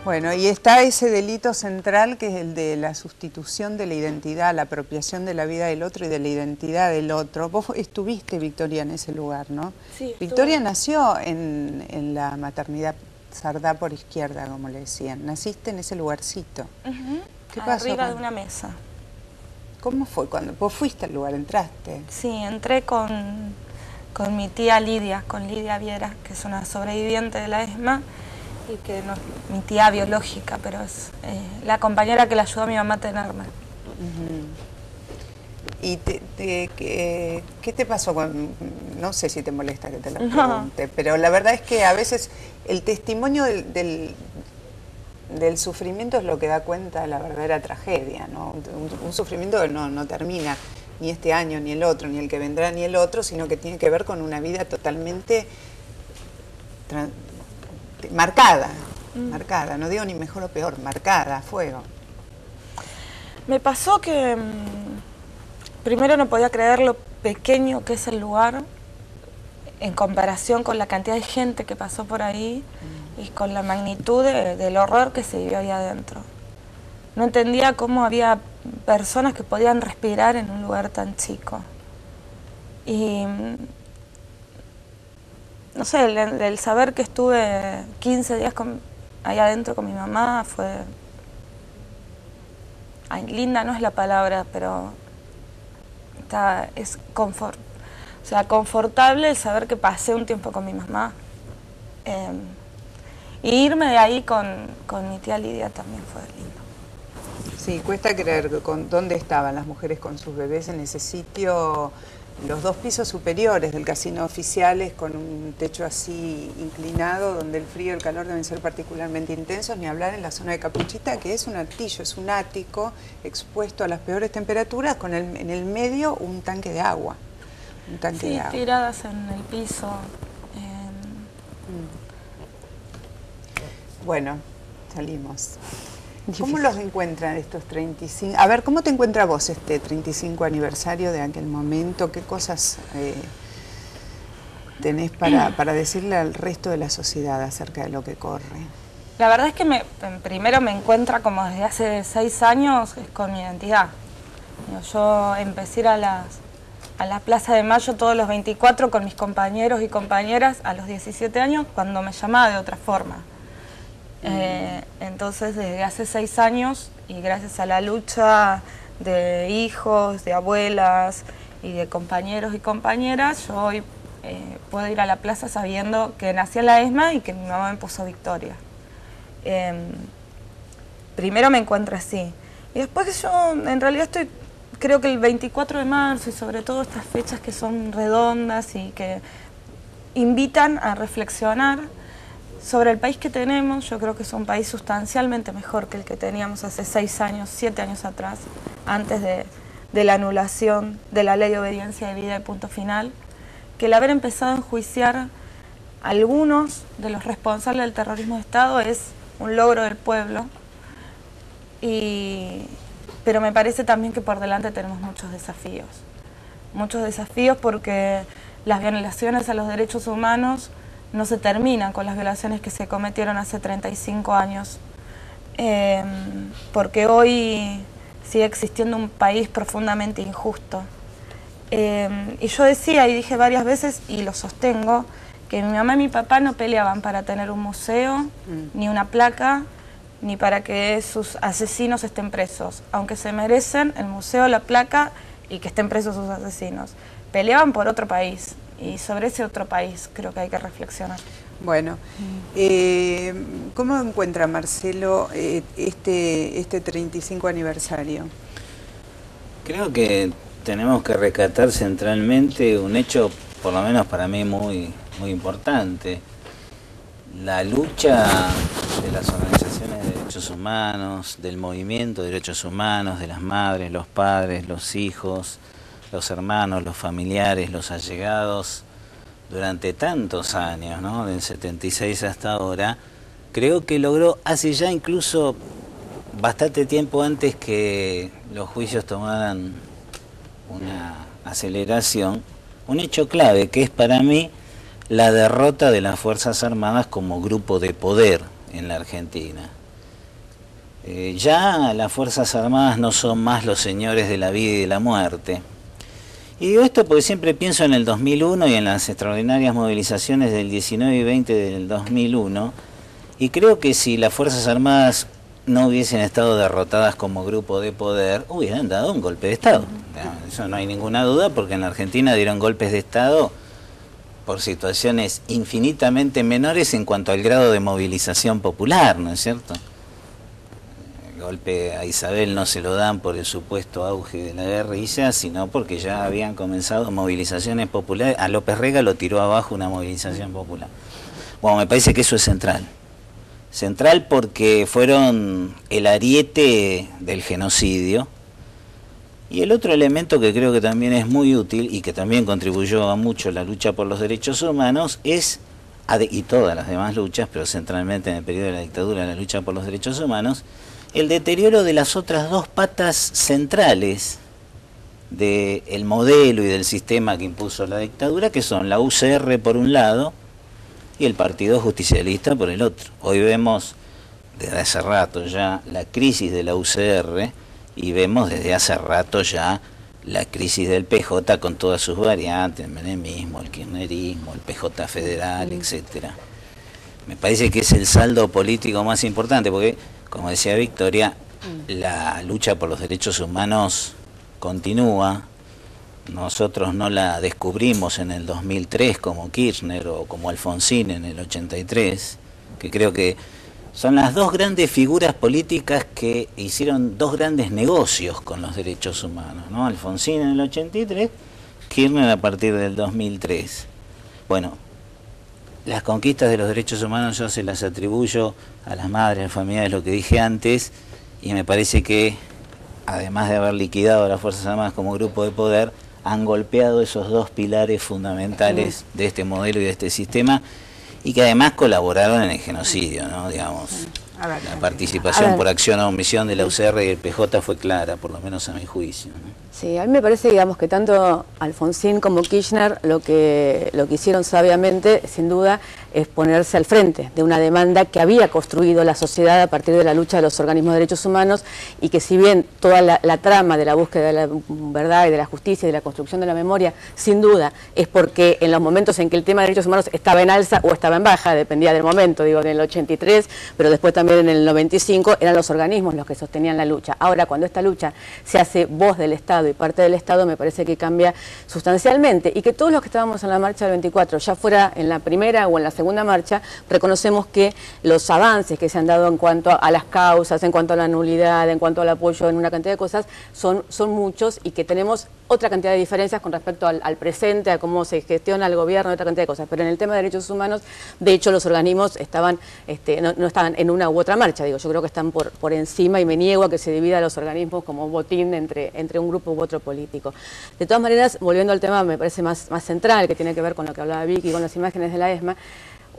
Bueno, y está ese delito central que es el de la sustitución de la identidad, la apropiación de la vida del otro y de la identidad del otro. Vos estuviste, Victoria, en ese lugar, ¿no? Sí, estuve. Victoria nació en la maternidad Sardá por izquierda, como le decían. Naciste en ese lugarcito. ¿Qué pasó? Arriba de una mesa. ¿Cómo fue cuando vos fuiste al lugar, entraste? Sí, entré con mi tía Lidia, con Lidia Viera, que es una sobreviviente de la ESMA, y que no, mi tía biológica, pero es la compañera que le ayudó a mi mamá a tenerme. ¿Y qué te pasó? No sé si te molesta que te lo pregunte, pero la verdad es que a veces el testimonio del sufrimiento es lo que da cuenta de la verdadera tragedia, ¿no? Un sufrimiento que no termina ni este año, ni el otro, ni el que vendrá, ni el otro, sino que tiene que ver con una vida totalmente marcada, no digo ni mejor o peor, marcada, a fuego. Me pasó que primero no podía creer lo pequeño que es el lugar en comparación con la cantidad de gente que pasó por ahí y con la magnitud del horror que se vivió ahí adentro. No entendía cómo había personas que podían respirar en un lugar tan chico. Y no sé, el saber que estuve 15 días ahí adentro con mi mamá fue... Ay, linda no es la palabra, pero es confort. O sea, confortable el saber que pasé un tiempo con mi mamá. Y irme de ahí con mi tía Lidia también fue lindo. Sí, cuesta creer dónde estaban las mujeres con sus bebés en ese sitio. Los 2 pisos superiores del casino oficiales con un techo así inclinado, donde el frío y el calor deben ser particularmente intensos, ni hablar en la zona de Capuchita, que es un altillo, es un ático expuesto a las peores temperaturas, con en el medio un tanque de agua. Sí, tiradas en el piso. Bueno, salimos. ¿Cómo los encuentran estos 35? A ver, ¿cómo te encuentra vos este 35 aniversario de aquel momento? ¿Qué cosas tenés para decirle al resto de la sociedad acerca de lo que corre? La verdad es que primero me encuentra como desde hace 6 años con mi identidad. Yo empecé a la Plaza de Mayo todos los 24 con mis compañeros y compañeras a los 17 años cuando me llamaba de otra forma. Entonces desde hace 6 años y gracias a la lucha de hijos, de abuelas y de compañeros y compañeras, yo hoy puedo ir a la plaza sabiendo que nací en la ESMA y que mi mamá me puso Victoria. Primero me encuentro así y después yo en realidad creo que el 24 de marzo y sobre todo estas fechas que son redondas y que invitan a reflexionar sobre el país que tenemos. Yo creo que es un país sustancialmente mejor que el que teníamos hace 6 años, 7 años atrás, antes de la anulación de la ley de obediencia de vida y punto final, que el haber empezado a enjuiciar a algunos de los responsables del terrorismo de Estado es un logro del pueblo, pero me parece también que por delante tenemos muchos desafíos porque las violaciones a los derechos humanos no se terminan con las violaciones que se cometieron hace 35 años, porque hoy sigue existiendo un país profundamente injusto. Y yo decía y dije varias veces, y lo sostengo, que mi mamá y mi papá no peleaban para tener un museo, ni una placa, ni para que sus asesinos estén presos, aunque se merecen el museo, la placa y que estén presos sus asesinos. Peleaban por otro país. Y sobre ese otro país creo que hay que reflexionar. Bueno, ¿cómo encuentra Marcelo este 35 aniversario? Creo que tenemos que rescatar centralmente un hecho, por lo menos para mí, muy importante. La lucha de las organizaciones de derechos humanos, del movimiento de derechos humanos, de las madres, los padres, los hijos, los hermanos, los familiares, los allegados, durante tantos años, ¿no? Del 76 hasta ahora, creo que logró, hace ya incluso bastante tiempo antes que los juicios tomaran una aceleración, un hecho clave que es para mí la derrota de las Fuerzas Armadas como grupo de poder en la Argentina. Ya las Fuerzas Armadas no son más los señores de la vida y de la muerte. Y digo esto porque siempre pienso en el 2001 y en las extraordinarias movilizaciones del 19 y 20 del 2001, y creo que si las Fuerzas Armadas no hubiesen estado derrotadas como grupo de poder, hubieran dado un golpe de Estado. Eso no hay ninguna duda, porque en la Argentina dieron golpes de Estado por situaciones infinitamente menores en cuanto al grado de movilización popular, ¿no es cierto? El golpe a Isabel no se lo dan por el supuesto auge de la guerrilla, sino porque ya habían comenzado movilizaciones populares. A López Rega lo tiró abajo una movilización popular. Bueno, me parece que eso es central. Central porque fueron el ariete del genocidio. Y el otro elemento que creo que también es muy útil y que también contribuyó a mucho la lucha por los derechos humanos es, y todas las demás luchas, pero centralmente en el periodo de la dictadura, la lucha por los derechos humanos, el deterioro de las otras dos patas centrales del modelo y del sistema que impuso la dictadura, que son la UCR por un lado y el Partido Justicialista por el otro. Hoy vemos desde hace rato ya la crisis de la UCR y vemos desde hace rato ya la crisis del PJ con todas sus variantes, el menemismo, el kirchnerismo, el PJ federal, etcétera. Me parece que es el saldo político más importante porque, como decía Victoria, la lucha por los derechos humanos continúa. Nosotros no la descubrimos en el 2003 como Kirchner o como Alfonsín en el 83, que creo que son las dos grandes figuras políticas que hicieron dos grandes negocios con los derechos humanos, ¿no? Alfonsín en el 83, Kirchner a partir del 2003. Bueno, las conquistas de los derechos humanos yo se las atribuyo a las madres, a las familiares, lo que dije antes, y me parece que, además de haber liquidado a las Fuerzas Armadas como grupo de poder, han golpeado esos dos pilares fundamentales de este modelo y de este sistema, y que además colaboraron en el genocidio, ¿no? Digamos, la participación por acción o omisión de la UCR y el PJ fue clara, por lo menos a mi juicio, ¿no? Sí, a mí me parece, digamos, que tanto Alfonsín como Kirchner lo que hicieron sabiamente, sin duda, es ponerse al frente de una demanda que había construido la sociedad a partir de la lucha de los organismos de derechos humanos, y que si bien toda la trama de la búsqueda de la verdad y de la justicia y de la construcción de la memoria, sin duda, es porque en los momentos en que el tema de derechos humanos estaba en alza o estaba en baja, dependía del momento, digo, en el 83, pero después también en el 95, eran los organismos los que sostenían la lucha. Ahora, cuando esta lucha se hace voz del Estado y parte del Estado, me parece que cambia sustancialmente, y que todos los que estábamos en la marcha del 24, ya fuera en la primera o en la segunda marcha, reconocemos que los avances que se han dado en cuanto a las causas, en cuanto a la nulidad, en cuanto al apoyo en una cantidad de cosas, son muchos, y que tenemos otra cantidad de diferencias con respecto al presente, a cómo se gestiona el gobierno, otra cantidad de cosas. Pero en el tema de derechos humanos, de hecho, los organismos estaban, no estaban en una u otra marcha, digo, yo creo que están por encima, y me niego a que se divida los organismos como botín entre un grupo u otro político. De todas maneras, volviendo al tema, me parece más central, que tiene que ver con lo que hablaba Vicky, con las imágenes de la ESMA.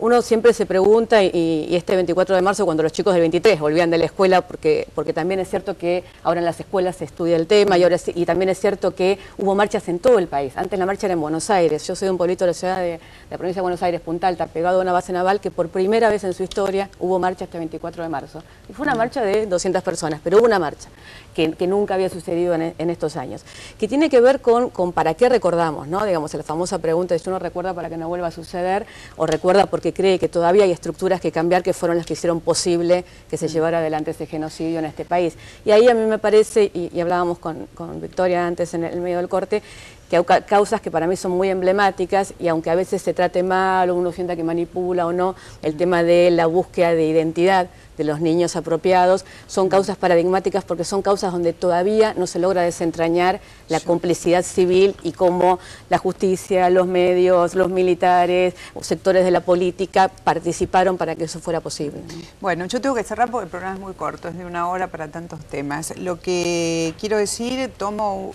Uno siempre se pregunta, y este 24 de marzo, cuando los chicos del 23 volvían de la escuela, porque también es cierto que ahora en las escuelas se estudia el tema, y también es cierto que hubo marchas en todo el país. Antes la marcha era en Buenos Aires. Yo soy de un pueblito de la ciudad de la provincia de Buenos Aires, Punta Alta, pegado a una base naval, que por primera vez en su historia hubo marcha este 24 de marzo. Y fue una marcha de 200 personas, pero hubo una marcha que nunca había sucedido en estos años, que tiene que ver con para qué recordamos, ¿no? Digamos, la famosa pregunta de si uno recuerda para que no vuelva a suceder, o recuerda porque cree que todavía hay estructuras que cambiar, que fueron las que hicieron posible que se llevara adelante ese genocidio en este país. Y ahí a mí me parece, y hablábamos con Victoria antes en el medio del corte, que hay causas que para mí son muy emblemáticas, y aunque a veces se trate mal o uno sienta que manipula o no, el tema de la búsqueda de identidad de los niños apropiados, son causas paradigmáticas, porque son causas donde todavía no se logra desentrañar la complicidad civil, y cómo la justicia, los medios, los militares, o sectores de la política participaron para que eso fuera posible. Bueno, yo tengo que cerrar porque el programa es muy corto, es de 1 hora para tantos temas. Lo que quiero decir, tomo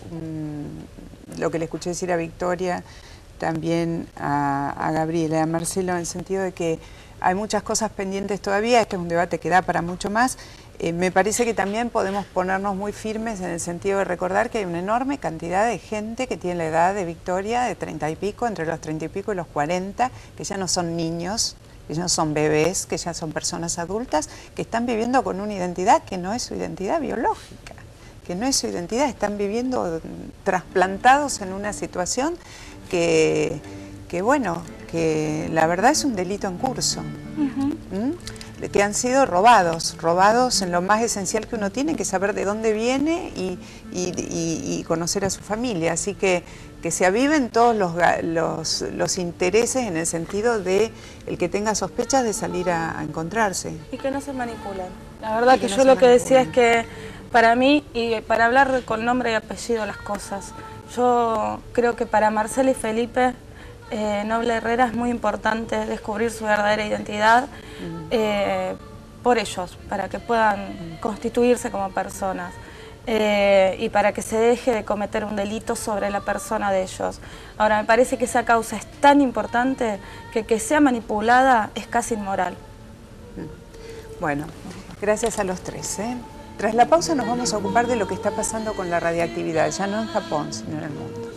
lo que le escuché decir a Victoria, también a Gabriela y a Marcelo, en el sentido de que hay muchas cosas pendientes todavía. Este es un debate que da para mucho más. Me parece que también podemos ponernos muy firmes en el sentido de recordar que hay una enorme cantidad de gente que tiene la edad de Victoria, de 30 y pico, entre los 30 y pico y los 40, que ya no son niños, Ellos son bebés, que ya son personas adultas, que están viviendo con una identidad que no es su identidad biológica, que no es su identidad, están viviendo trasplantados en una situación que bueno, que la verdad es un delito en curso. Que han sido robados en lo más esencial que uno tiene, que es saber de dónde viene y conocer a su familia. Así que se aviven todos los intereses en el sentido de el que tenga sospechas de salir a encontrarse. Y que no se manipulen. La verdad que yo lo que decía es que para mí, y para hablar con nombre y apellido las cosas, yo creo que para Marcela y Felipe Noble Herrera es muy importante descubrir su verdadera identidad por ellos, para que puedan constituirse como personas y para que se deje de cometer un delito sobre la persona de ellos. Ahora, me parece que esa causa es tan importante que sea manipulada es casi inmoral. Bueno, gracias a los tres. Tras la pausa nos vamos a ocupar de lo que está pasando con la radiactividad, ya no en Japón, sino en el mundo.